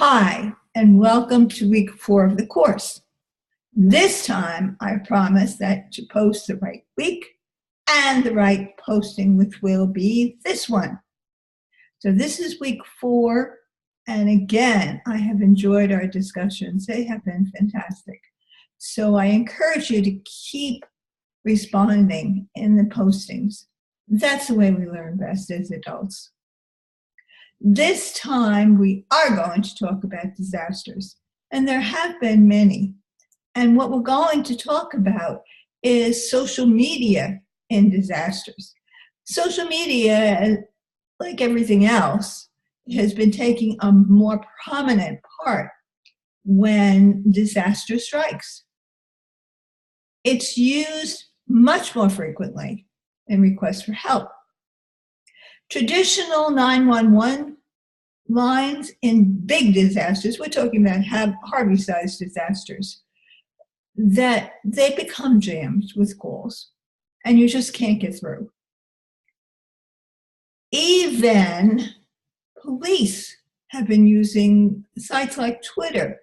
Hi, and welcome to week 4 of the course. This time, I promise that to post the right week and the right posting, which will be this one. So this is week 4, and again, I have enjoyed our discussions. They have been fantastic. So I encourage you to keep responding in the postings. That's the way we learn best as adults. This time, we are going to talk about disasters, and there have been many. And what we're going to talk about is social media in disasters. Social media, like everything else, has been taking a more prominent part when disaster strikes. It's used much more frequently in requests for help. Traditional 911 lines in big disasters, we're talking about Harvey-sized disasters, that they become jammed with calls and you just can't get through. Even police have been using sites like Twitter.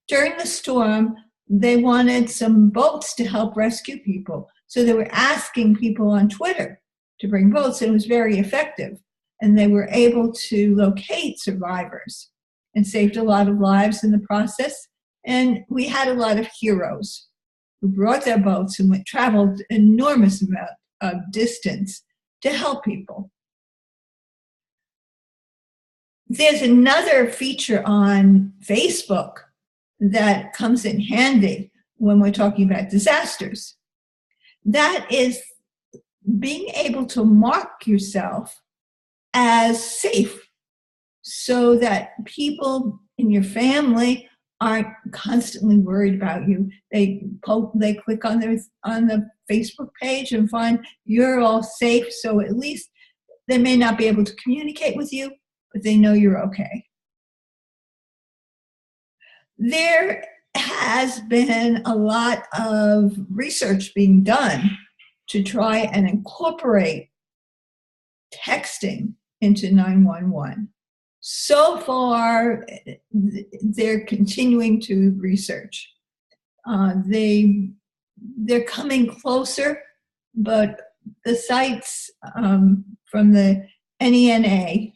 During the storm, they wanted some boats to help rescue people. So they were asking people on Twitter to bring boats, and it was very effective. And they were able to locate survivors and saved a lot of lives in the process. And we had a lot of heroes who brought their boats and traveled enormous amount of distance to help people. There's another feature on Facebook that comes in handy when we're talking about disasters. That is being able to mark yourself as safe so that people in your family aren't constantly worried about you. They click on the Facebook page and find you're all safe, so at least they may not be able to communicate with you, but they know you're okay. There has been a lot of research being done to try and incorporate texting into 911. So far, they're continuing to research. They're coming closer, but the sites from the NENA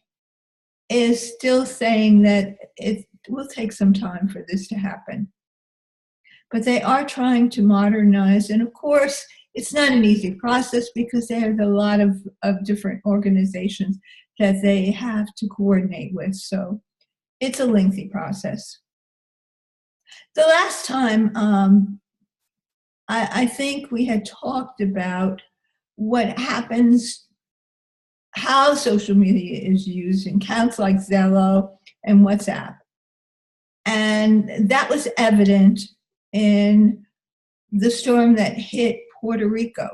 is still saying that it will take some time for this to happen. But they are trying to modernize, and of course, it's not an easy process because there's a lot of different organizations that they have to coordinate with. So it's a lengthy process. The last time, I think we had talked about what happens, how social media is used in accounts like Zello and WhatsApp. And that was evident in the storm that hit Puerto Rico.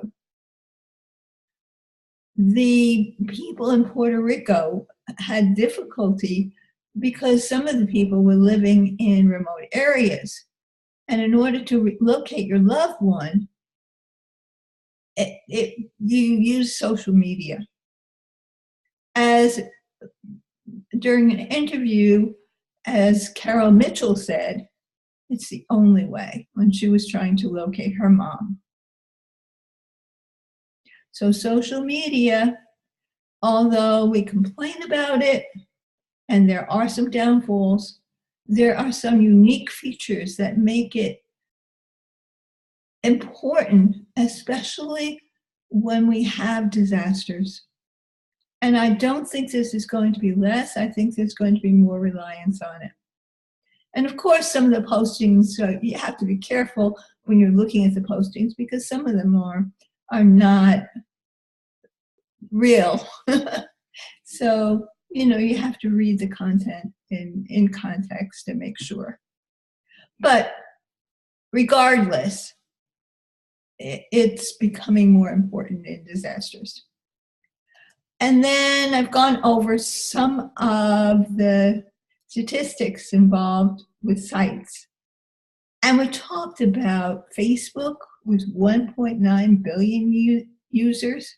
The people in Puerto Rico had difficulty because some of the people were living in remote areas. And in order to locate your loved one, you use social media. As during an interview, as Carol Mitchell said, it's the only way when she was trying to locate her mom. So social media, although we complain about it, and there are some downfalls, there are some unique features that make it important, especially when we have disasters. And I don't think this is going to be less. I think there's going to be more reliance on it. And of course, some of the postings, you have to be careful when you're looking at the postings because some of them are not real. So, you have to read the content in context to make sure. But regardless, it's becoming more important in disasters. And then I've gone over some of the statistics involved with sites. And we talked about Facebook with 1.9 billion users.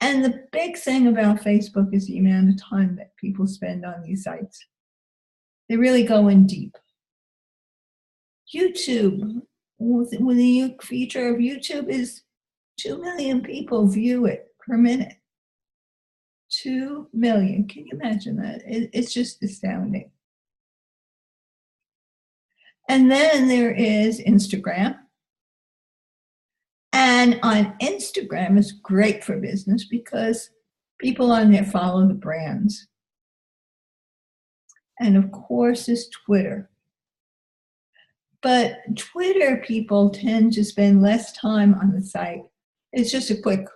And the big thing about Facebook is the amount of time that people spend on these sites. They really go in deep. YouTube, with the unique feature of YouTube is 2 million people view it per minute. 2 million. Can you imagine that? It's just astounding. And then there is Instagram. And on Instagram is great for business because people on there follow the brands. And of course is Twitter. But Twitter people tend to spend less time on the site. It's just a quick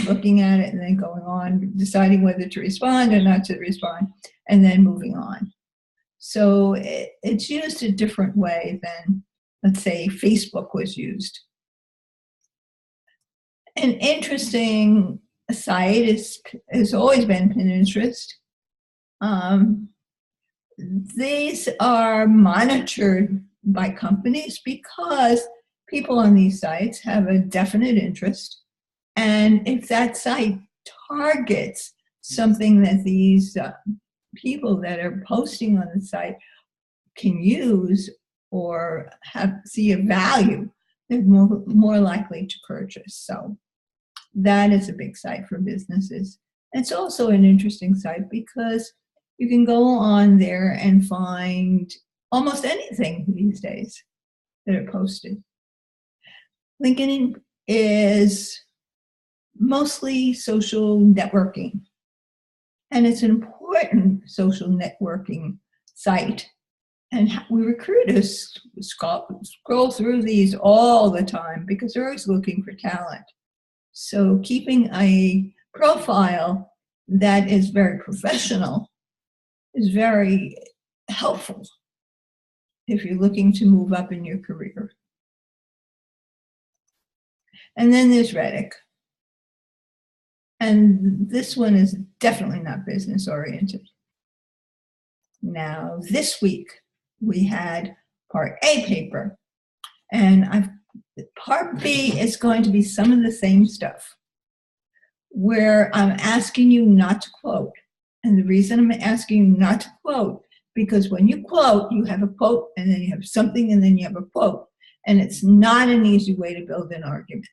looking at it and then going on, deciding whether to respond or not to respond, and then moving on. So it's used a different way than, let's say, Facebook was used. An interesting site has always been Pinterest. These are monitored by companies because people on these sites have a definite interest. And if that site targets something that these people that are posting on the site can use or see a value, they're more likely to purchase. So that is a big site for businesses. It's also an interesting site because you can go on there and find almost anything these days that are posted. LinkedIn is mostly social networking, and it's an important social networking site. And we recruiters scroll through these all the time because they're always looking for talent. So keeping a profile that is very professional is very helpful if you're looking to move up in your career. And then there's Reddit. And this one is definitely not business oriented. Now, this week we had Part A paper, and Part B is going to be some of the same stuff, where I'm asking you not to quote. And the reason I'm asking you not to quote, because when you quote, you have a quote, and then you have something, and then you have a quote. And it's not an easy way to build an argument.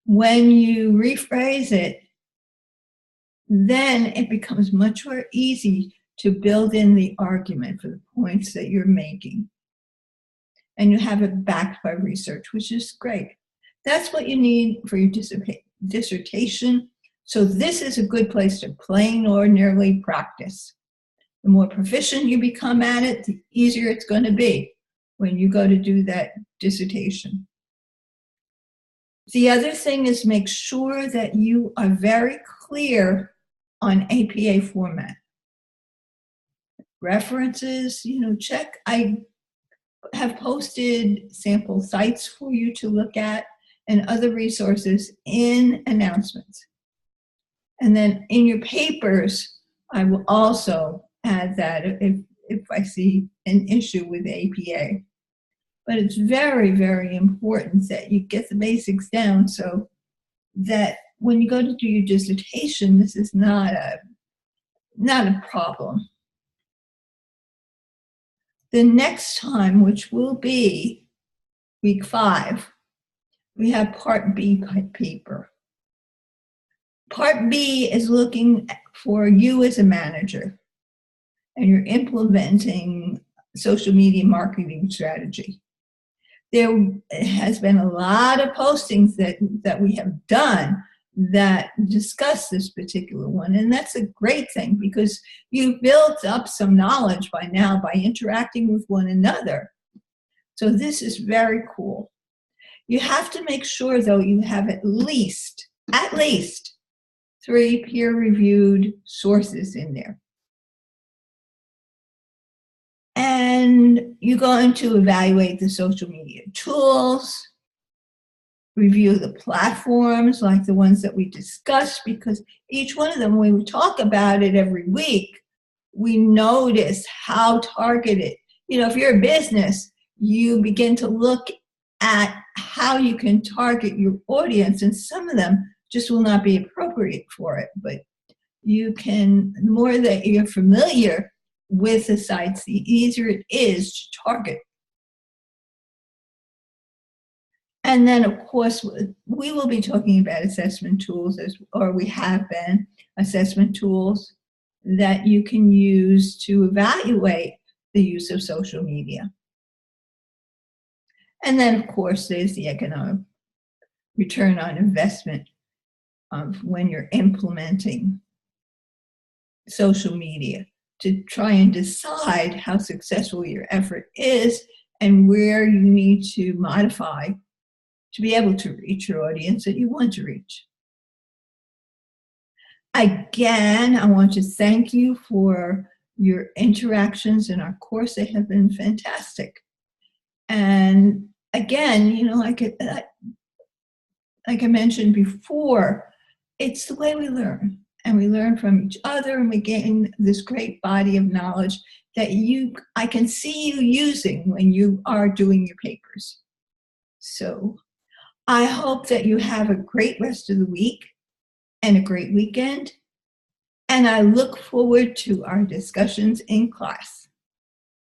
When you rephrase it, then it becomes much more easy to build in the argument for the points that you're making. And you have it backed by research, which is great. That's what you need for your dissertation. So this is a good place to plain ordinarily practice. The more proficient you become at it, the easier it's going to be when you go to do that dissertation. The other thing is make sure that you are very clear on APA format. References, check. I have posted sample sites for you to look at and other resources in announcements. And then in your papers, I will also add that if I see an issue with APA. But it's very, very important that you get the basics down so that when you go to do your dissertation, this is not a problem. The next time, which will be week 5, we have Part B paper. Part B is looking for you as a manager, and you're implementing social media marketing strategy. There has been a lot of postings that we have done that discuss this particular one, and that's a great thing because you've built up some knowledge by now by interacting with one another. So this is very cool. You have to make sure, though, you have at least 3 peer-reviewed sources in there. And you're going to evaluate the social media tools, review the platforms like the ones that we discussed, because each one of them, when we talk about it every week, we notice how targeted. If you're a business, you begin to look at how you can target your audience, and some of them just will not be appropriate for it. But you can, the more that you're familiar with the sites, the easier it is to target. And then, of course, we will be talking about assessment tools, or we have been, assessment tools that you can use to evaluate the use of social media. And then, of course, there's the economic return on investment of when you're implementing social media, to try and decide how successful your effort is and where you need to modify to be able to reach your audience that you want to reach. Again, I want to thank you for your interactions in our course. They have been fantastic. And again, like I mentioned before, it's the way we learn. And we learn from each other, and we gain this great body of knowledge that I can see you using when you are doing your papers. So I hope that you have a great rest of the week and a great weekend. And I look forward to our discussions in class.